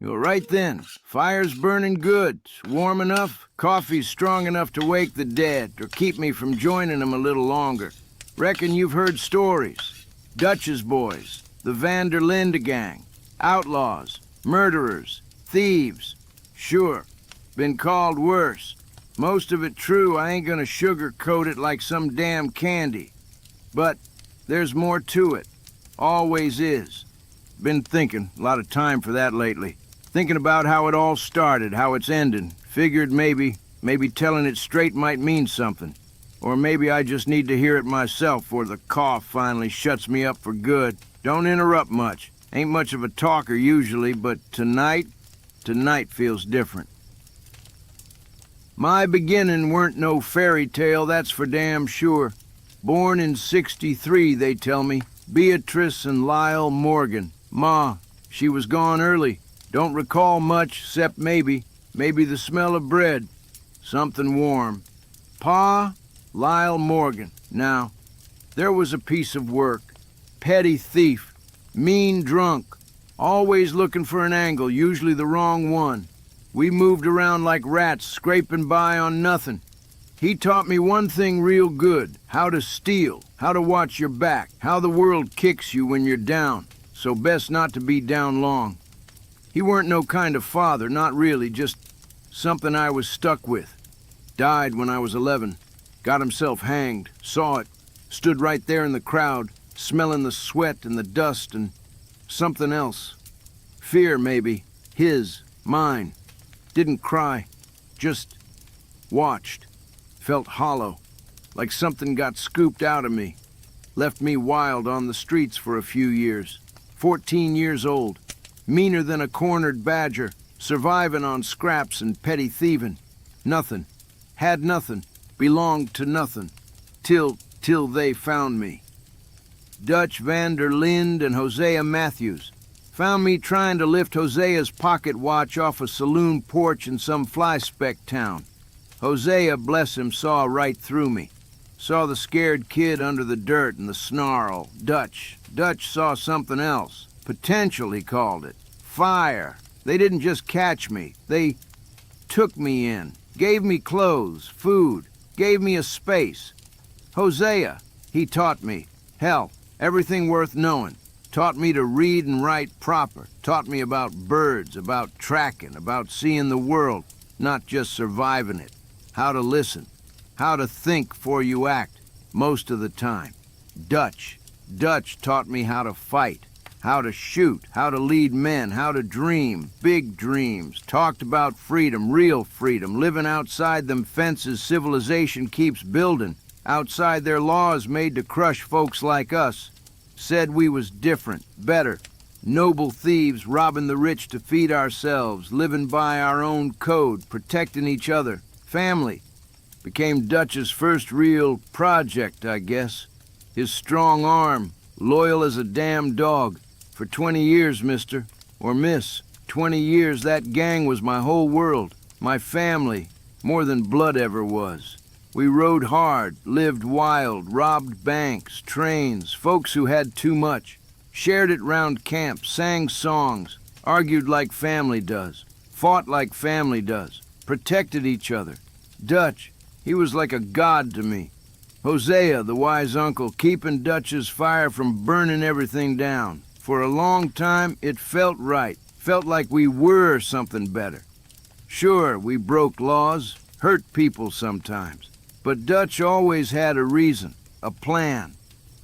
You're right then. Fire's burning good. It's warm enough. Coffee's strong enough to wake the dead or keep me from joining them a little longer. Reckon you've heard stories. Dutch's boys, the Van der Linde gang, outlaws, murderers, thieves. Sure, been called worse. Most of it true. I ain't gonna sugarcoat it like some damn candy. But there's more to it. Always is. Been thinking, a lot of time for that lately. Thinking about how it all started, how it's ending. Figured maybe telling it straight might mean something. Or maybe I just need to hear it myself before the cough finally shuts me up for good. Don't interrupt much. Ain't much of a talker usually, but tonight feels different. My beginning weren't no fairy tale, that's for damn sure. Born in '63, they tell me. Beatrice and Lyle Morgan. Ma, she was gone early. Don't recall much, except maybe the smell of bread. Something warm. Pa, Lyle Morgan. Now, there was a piece of work. Petty thief. Mean drunk. Always looking for an angle, usually the wrong one. We moved around like rats, scraping by on nothing. He taught me one thing real good, how to steal, how to watch your back, how the world kicks you when you're down, so best not to be down long. He weren't no kind of father, not really, just something I was stuck with. Died when I was 11, got himself hanged, saw it, stood right there in the crowd, smelling the sweat and the dust and something else. Fear, maybe, his, mine. Didn't cry, just watched. Felt hollow, like something got scooped out of me. Left me wild on the streets for a few years. 14 years old, meaner than a cornered badger, surviving on scraps and petty thieving. Nothing, had nothing, belonged to nothing, till they found me. Dutch Van der Linde and Hosea Matthews. Found me trying to lift Hosea's pocket watch off a saloon porch in some fly-speck town. Hosea, bless him, saw right through me. Saw the scared kid under the dirt and the snarl. Dutch saw something else. Potential, he called it. Fire. They didn't just catch me. They took me in. Gave me clothes, food. Gave me a space. Hosea, he taught me. Hell, everything worth knowing. Taught me to read and write proper. Taught me about birds, about tracking, about seeing the world, not just surviving it. How to listen, how to think before you act, most of the time. Dutch taught me how to fight, how to shoot, how to lead men, how to dream, big dreams. Talked about freedom, real freedom, living outside them fences civilization keeps building, outside their laws made to crush folks like us. Said we was different, better, noble thieves robbing the rich to feed ourselves, living by our own code, protecting each other. Family. Became Dutch's first real project, I guess. His strong arm, loyal as a damn dog. For 20 years, mister, or miss. 20 years, that gang was my whole world. My family, more than blood ever was. We rode hard, lived wild, robbed banks, trains, folks who had too much. Shared it round camp, sang songs, argued like family does, fought like family does, protected each other. Dutch, he was like a god to me. Hosea, the wise uncle, keeping Dutch's fire from burning everything down. For a long time, it felt right. Felt like we were something better. Sure, we broke laws, hurt people sometimes. But Dutch always had a reason, a plan.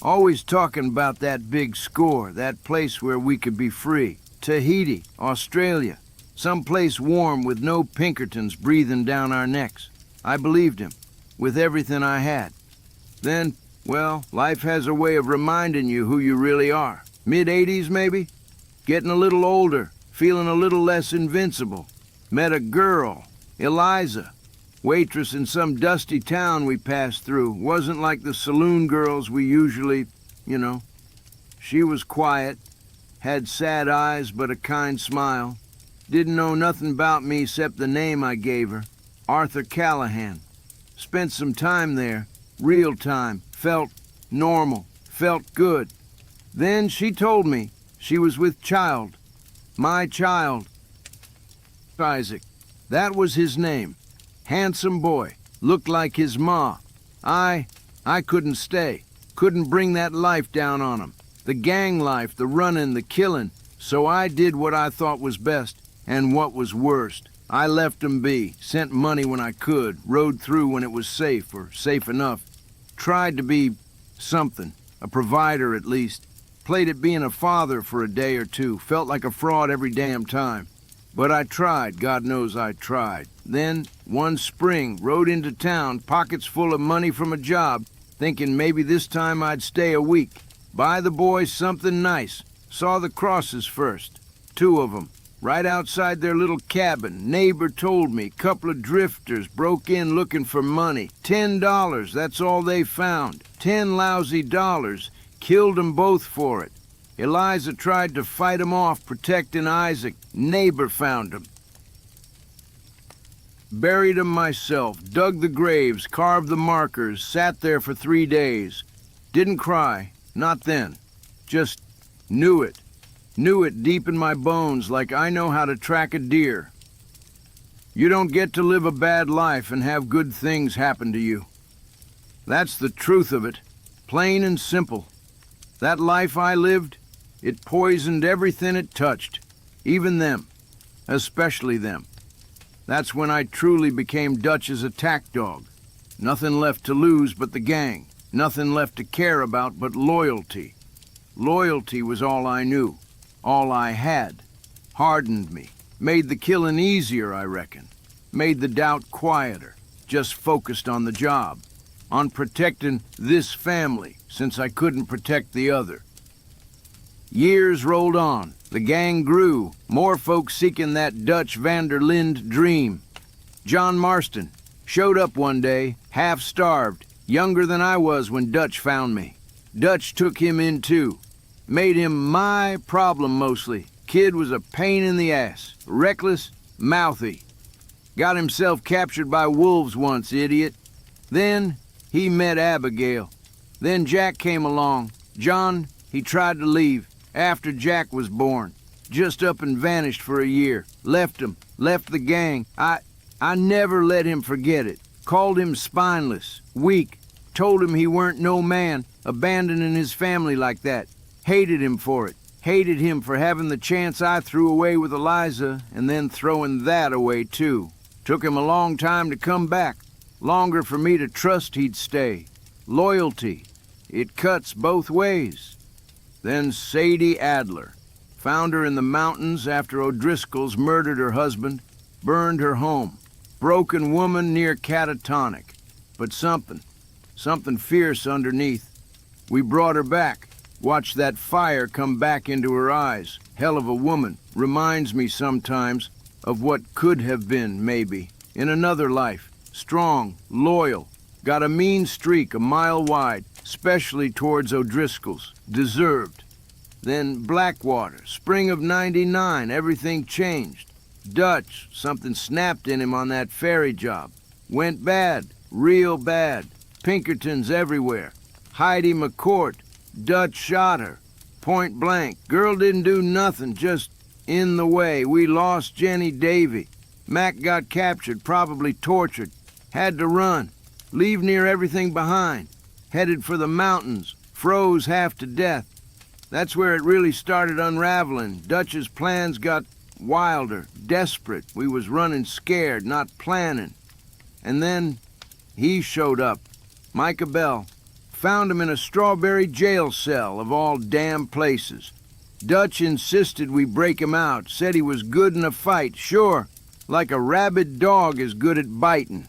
Always talking about that big score, that place where we could be free. Tahiti, Australia. Someplace warm with no Pinkertons breathing down our necks. I believed him, with everything I had. Then, well, life has a way of reminding you who you really are. Mid-80s, maybe? Getting a little older, feeling a little less invincible. Met a girl, Eliza. Waitress in some dusty town we passed through. Wasn't like the saloon girls we usually, She was quiet, had sad eyes but a kind smile. Didn't know nothing about me except the name I gave her, Arthur Callahan. Spent some time there, real time, felt normal, felt good. Then she told me she was with child, my child, Isaac. That was his name. Handsome boy. Looked like his ma. I couldn't stay. Couldn't bring that life down on him. The gang life, the running, the killing. So I did what I thought was best, and what was worst. I left him be, sent money when I could, rode through when it was safe, or safe enough. Tried to be something, a provider at least. Played at being a father for a day or two, felt like a fraud every damn time. But I tried, God knows I tried. Then, one spring, rode into town, pockets full of money from a job, thinking maybe this time I'd stay a week. Buy the boys something nice. Saw the crosses first. 2 of 'em. Right outside their little cabin. Neighbor told me. Couple of drifters broke in looking for money. $10, that's all they found. 10 lousy dollars. Killed 'em both for it. Eliza tried to fight 'em off, protecting Isaac. Neighbor found 'em. Buried 'em myself. Dug the graves, carved the markers, sat there for 3 days. Didn't cry. Not then. Just knew it. Knew it deep in my bones, like I know how to track a deer. You don't get to live a bad life and have good things happen to you. That's the truth of it. Plain and simple. That life I lived, it poisoned everything it touched. Even them. Especially them. That's when I truly became Dutch's attack dog. Nothing left to lose but the gang. Nothing left to care about but loyalty. Loyalty was all I knew. All I had. Hardened me. Made the killing easier, I reckon. Made the doubt quieter. Just focused on the job. On protecting this family, since I couldn't protect the other. Years rolled on. The gang grew. More folks seeking that Dutch van der Linde dream. John Marston showed up one day, half-starved, younger than I was when Dutch found me. Dutch took him in too. Made him my problem mostly. Kid was a pain in the ass. Reckless, mouthy. Got himself captured by wolves once, idiot. Then he met Abigail. Then Jack came along. John, he tried to leave. After Jack was born. Just up and vanished for a year. Left him. Left the gang. I never let him forget it. Called him spineless. Weak. Told him he weren't no man. Abandoning his family like that. Hated him for it. Hated him for having the chance I threw away with Eliza, and then throwing that away too. Took him a long time to come back. Longer for me to trust he'd stay. Loyalty. It cuts both ways. Then Sadie Adler. Found her in the mountains after O'Driscoll's murdered her husband. Burned her home. Broken woman near catatonic. But something fierce underneath. We brought her back. Watch that fire come back into her eyes. Hell of a woman. Reminds me sometimes of what could have been, maybe, in another life. Strong, loyal. Got a mean streak a mile wide, especially towards O'Driscoll's. Deserved. Then Blackwater, spring of '99, everything changed. Dutch, something snapped in him on that ferry job. Went bad, real bad. Pinkertons everywhere. Heidi McCourt. Dutch shot her. Point blank. Girl didn't do nothing, just in the way. We lost Jenny Davy. Mac got captured, probably tortured. Had to run. Leave near everything behind. Headed for the mountains. Froze half to death. That's where it really started unraveling. Dutch's plans got wilder, desperate. We was running scared, not planning. And then he showed up. Micah Bell. Found him in a Strawberry jail cell, of all damn places. Dutch insisted we break him out, said he was good in a fight, sure, like a rabid dog is good at biting.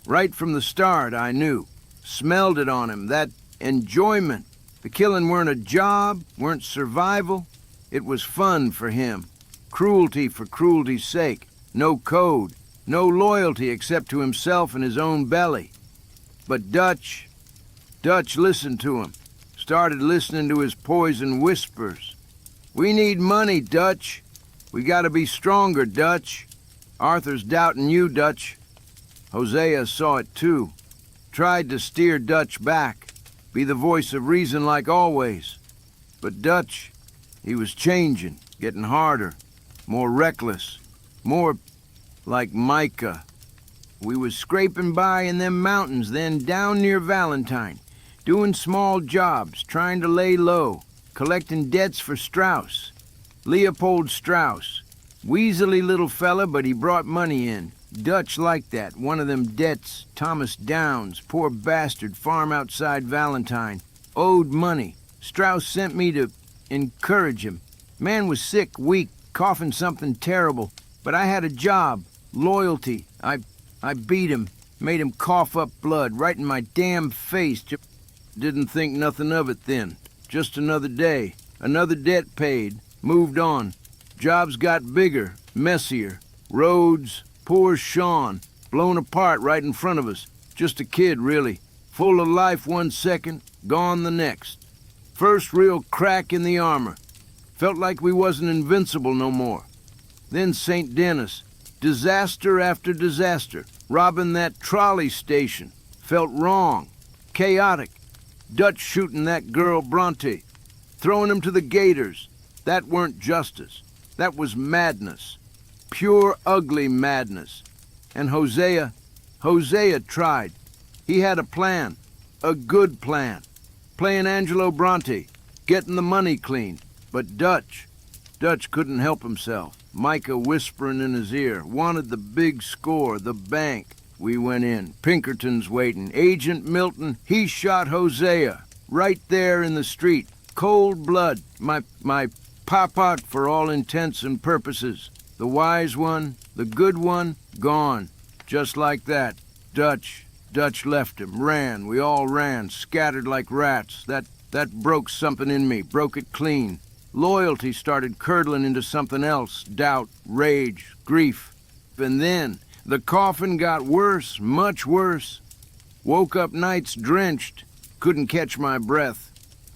Right from the start, I knew. Smelled it on him, that enjoyment. The killing weren't a job, weren't survival. It was fun for him. Cruelty for cruelty's sake. No code, no loyalty except to himself and his own belly. But Dutch listened to him. Started listening to his poison whispers. We need money, Dutch. We gotta be stronger, Dutch. Arthur's doubting you, Dutch. Hosea saw it too. Tried to steer Dutch back. Be the voice of reason like always. But Dutch, he was changing, getting harder. More reckless. More like Micah. We was scraping by in them mountains, then down near Valentine, doing small jobs, trying to lay low, collecting debts for Strauss. Leopold Strauss. Weaselly little fella, but he brought money in. Dutch like that, one of them debts. Thomas Downs, poor bastard, farm outside Valentine. Owed money. Strauss sent me to encourage him. Man was sick, weak, coughing something terrible. But I had a job, loyalty. I beat him, made him cough up blood right in my damn face. Didn't think nothing of it then. Just another day. Another debt paid. Moved on. Jobs got bigger, messier. Roads, poor Sean, blown apart right in front of us. Just a kid, really. Full of life one second, gone the next. First real crack in the armor. Felt like we wasn't invincible no more. Then St. Denis. Disaster after disaster. Robbing that trolley station. Felt wrong. Chaotic. Dutch shooting that girl Bronte. Throwing him to the gators. That weren't justice. That was madness. Pure, ugly madness. And Hosea tried. He had a plan. A good plan. Playing Angelo Bronte. Getting the money clean. But Dutch couldn't help himself. Micah whispering in his ear. Wanted the big score, the bank. We went in. Pinkerton's waiting. Agent Milton, he shot Hosea. Right there in the street. Cold blood. My papa for all intents and purposes. The wise one, the good one, gone. Just like that. Dutch left him. Ran. We all ran. Scattered like rats. That broke something in me. Broke it clean. Loyalty started curdling into something else. Doubt, rage, grief. And then, the coughing got worse, much worse. Woke up nights drenched. Couldn't catch my breath.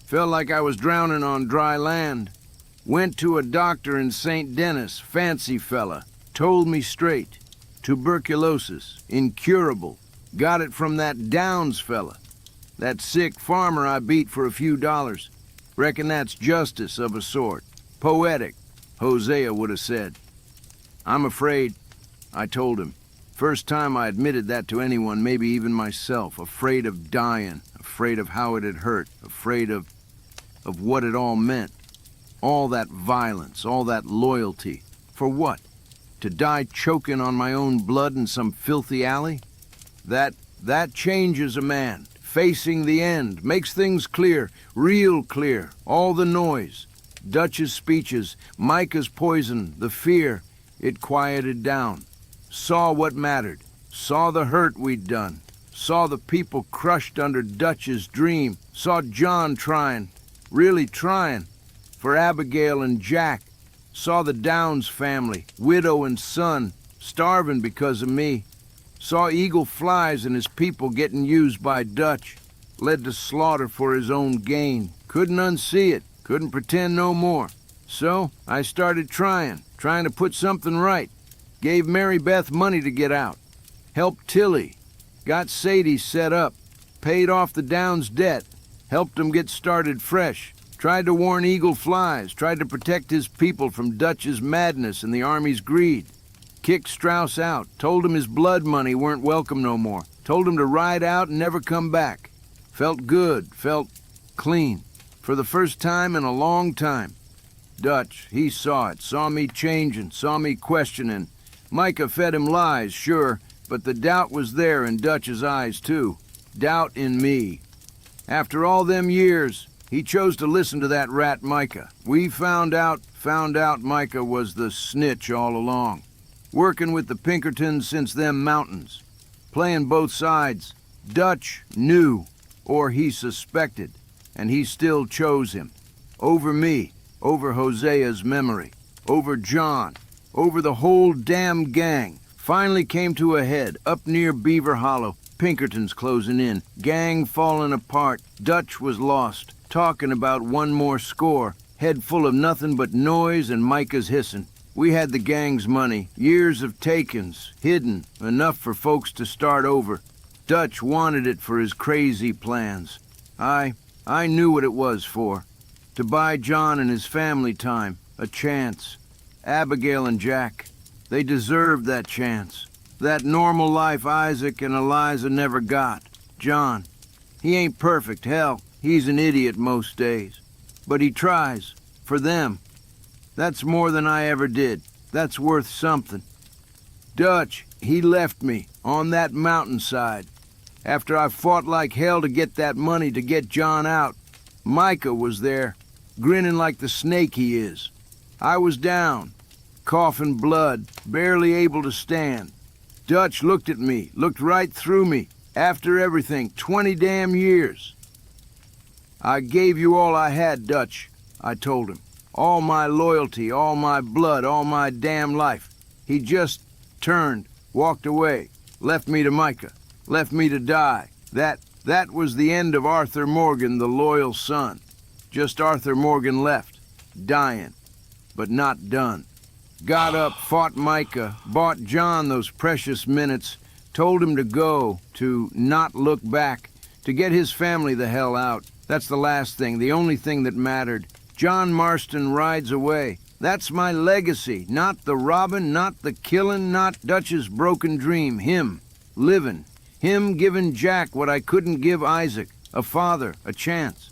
Felt like I was drowning on dry land. Went to a doctor in St. Denis, fancy fella. Told me straight. Tuberculosis, incurable. Got it from that Downs fella. That sick farmer I beat for a few dollars. Reckon that's justice of a sort. Poetic, Hosea would have said. I'm afraid, I told him. First time I admitted that to anyone, maybe even myself. Afraid of dying, afraid of how it had hurt, afraid of what it all meant. All that violence, all that loyalty. For what? To die choking on my own blood in some filthy alley? That changes a man. Facing the end, makes things clear, real clear, all the noise. Dutch's speeches, Micah's poison, the fear, it quieted down. Saw what mattered, saw the hurt we'd done, saw the people crushed under Dutch's dream, saw John trying, really trying, for Abigail and Jack, saw the Downs family, widow and son, starving because of me. Saw Eagle Flies and his people getting used by Dutch. Led to slaughter for his own gain. Couldn't unsee it. Couldn't pretend no more. So, I started trying to put something right. Gave Mary Beth money to get out. Helped Tilly. Got Sadie set up. Paid off the Downs debt. Helped him get started fresh. Tried to warn Eagle Flies. Tried to protect his people from Dutch's madness and the Army's greed. Kicked Strauss out, told him his blood money weren't welcome no more, told him to ride out and never come back. Felt good, felt clean, for the first time in a long time. Dutch, he saw it, saw me changing, saw me questioning. Micah fed him lies, sure, but the doubt was there in Dutch's eyes too. Doubt in me. After all them years, he chose to listen to that rat Micah. We found out Micah was the snitch all along. Working with the Pinkertons since them mountains. Playing both sides. Dutch knew, or he suspected, and he still chose him. Over me, over Hosea's memory, over John, over the whole damn gang. Finally came to a head, up near Beaver Hollow. Pinkertons closing in, gang falling apart. Dutch was lost, talking about one more score. Head full of nothing but noise and Micah's hissing. We had the gang's money, years of takings, hidden, enough for folks to start over. Dutch wanted it for his crazy plans. I knew what it was for. To buy John and his family time, a chance. Abigail and Jack. They deserved that chance. That normal life Isaac and Eliza never got. John, he ain't perfect, hell, he's an idiot most days. But he tries, for them. That's more than I ever did. That's worth something. Dutch, he left me, on that mountainside. After I fought like hell to get that money to get John out. Micah was there, grinning like the snake he is. I was down, coughing blood, barely able to stand. Dutch looked at me, looked right through me, after everything, 20 damn years. I gave you all I had, Dutch, I told him. All my loyalty, all my blood, all my damn life. He just turned, walked away, left me to Micah, left me to die. That was the end of Arthur Morgan, the loyal son. Just Arthur Morgan left, dying, but not done. Got up, fought Micah, bought John those precious minutes, told him to go, to not look back, to get his family the hell out. That's the last thing, the only thing that mattered. John Marston rides away. That's my legacy, not the robbing, not the killing, not Dutch's broken dream. Him, living. Him giving Jack what I couldn't give Isaac, a father, a chance.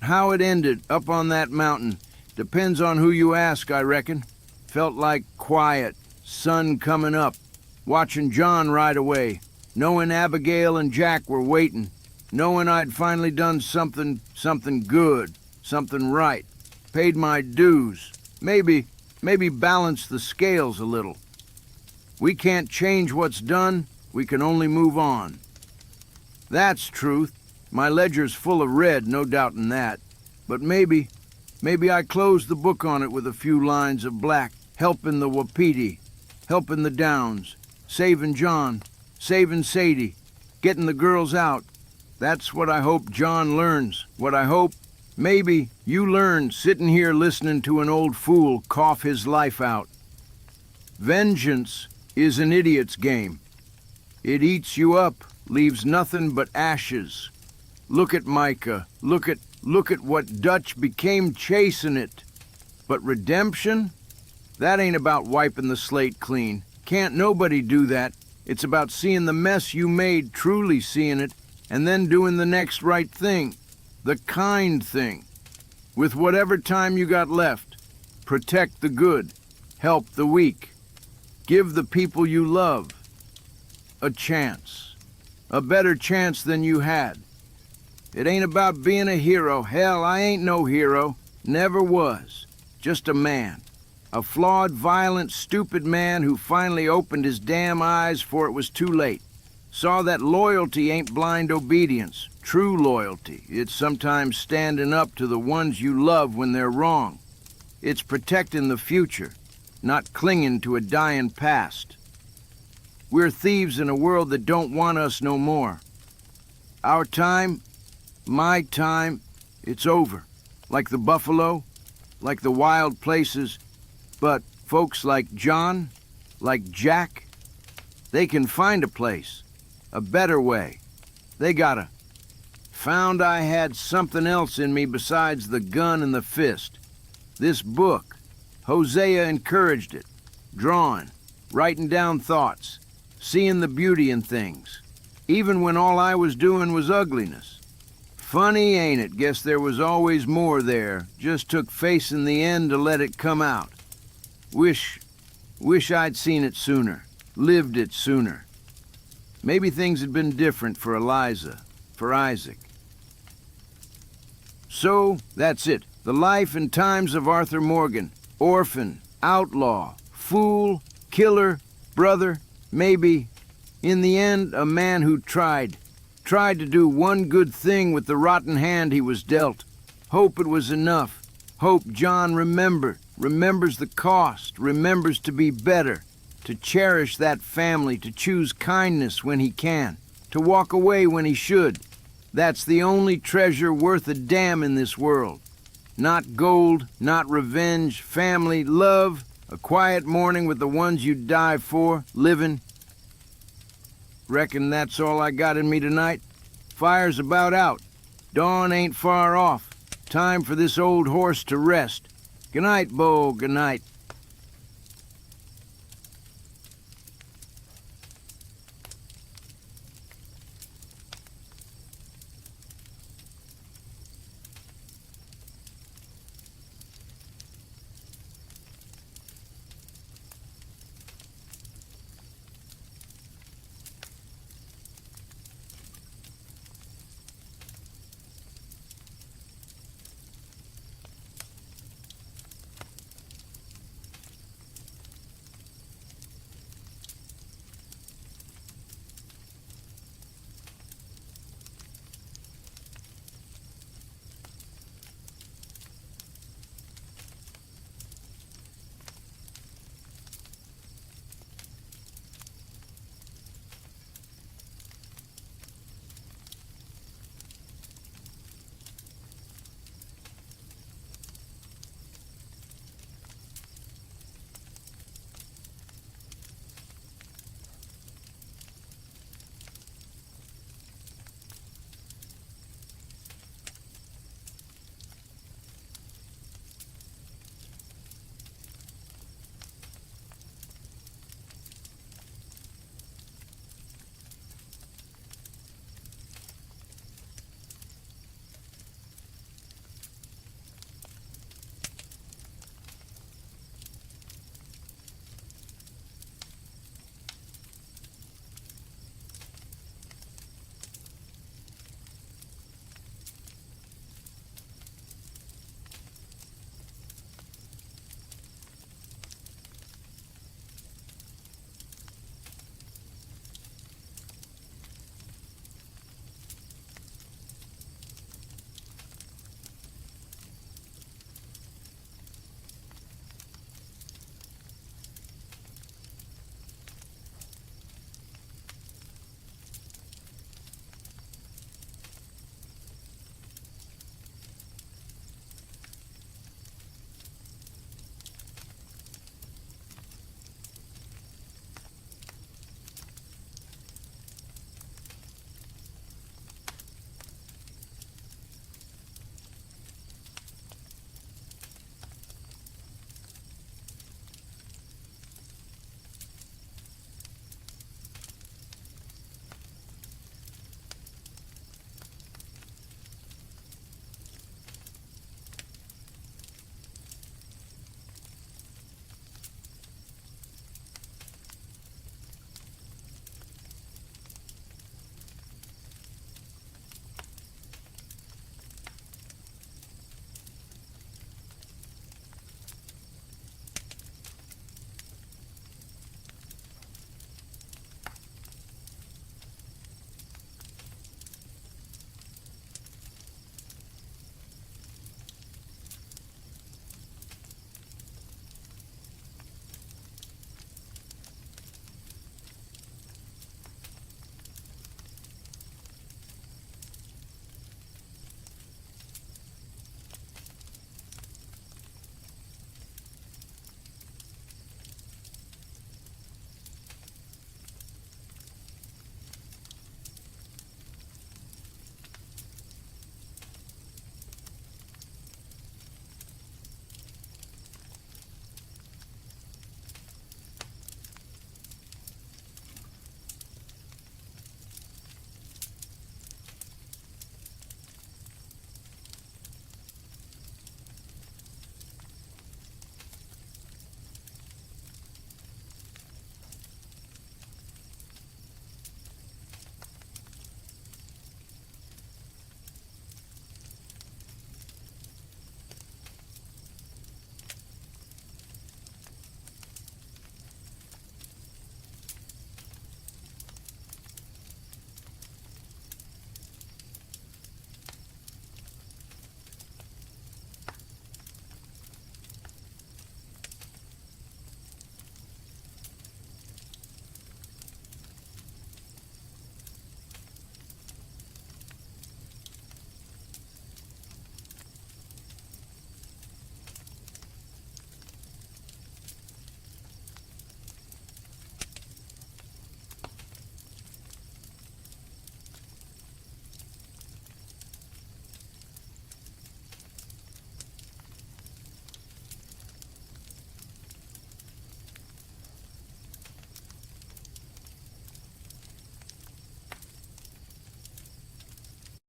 How it ended up on that mountain depends on who you ask, I reckon. Felt like quiet, sun coming up, watching John ride away, knowing Abigail and Jack were waiting, knowing I'd finally done something good, something right, paid my dues, maybe balanced the scales a little. We can't change what's done, we can only move on. That's truth. My ledger's full of red, no doubting that. But maybe I closed the book on it with a few lines of black, helping the Wapiti, helping the Downs, saving John, saving Sadie, getting the girls out. That's what I hope John learns, what I hope maybe you learn sitting here listening to an old fool cough his life out. Vengeance is an idiot's game. It eats you up, leaves nothing but ashes. Look at Micah, look at what Dutch became chasing it. But redemption? That ain't about wiping the slate clean. Can't nobody do that. It's about seeing the mess you made, truly seeing it, and then doing the next right thing. The kind thing. With whatever time you got left. Protect the good. Help the weak. Give the people you love a chance. A better chance than you had. It ain't about being a hero. Hell, I ain't no hero. Never was. Just a man. A flawed, violent, stupid man who finally opened his damn eyes before it was too late. Saw that loyalty ain't blind obedience. True loyalty. It's sometimes standing up to the ones you love when they're wrong. It's protecting the future, not clinging to a dying past. We're thieves in a world that don't want us no more. Our time, my time, it's over. Like the buffalo, like the wild places, but folks like John, like Jack, they can find a place, a better way. They gotta. Found I had something else in me besides the gun and the fist. This book, Hosea encouraged it, drawing, writing down thoughts, seeing the beauty in things, even when all I was doing was ugliness. Funny, ain't it? Guess there was always more there. Just took face in the end to let it come out. Wish I'd seen it sooner, lived it sooner. Maybe things had been different for Eliza, for Isaac. So, that's it. The life and times of Arthur Morgan. Orphan, outlaw, fool, killer, brother, maybe, in the end, a man who tried to do one good thing with the rotten hand he was dealt. Hope it was enough. Hope John remembers the cost, remembers to be better, to cherish that family, to choose kindness when he can, to walk away when he should. That's the only treasure worth a damn in this world. Not gold, not revenge, family, love, a quiet morning with the ones you'd die for, living. Reckon that's all I got in me tonight. Fire's about out. Dawn ain't far off. Time for this old horse to rest. Good night, Bo, good night.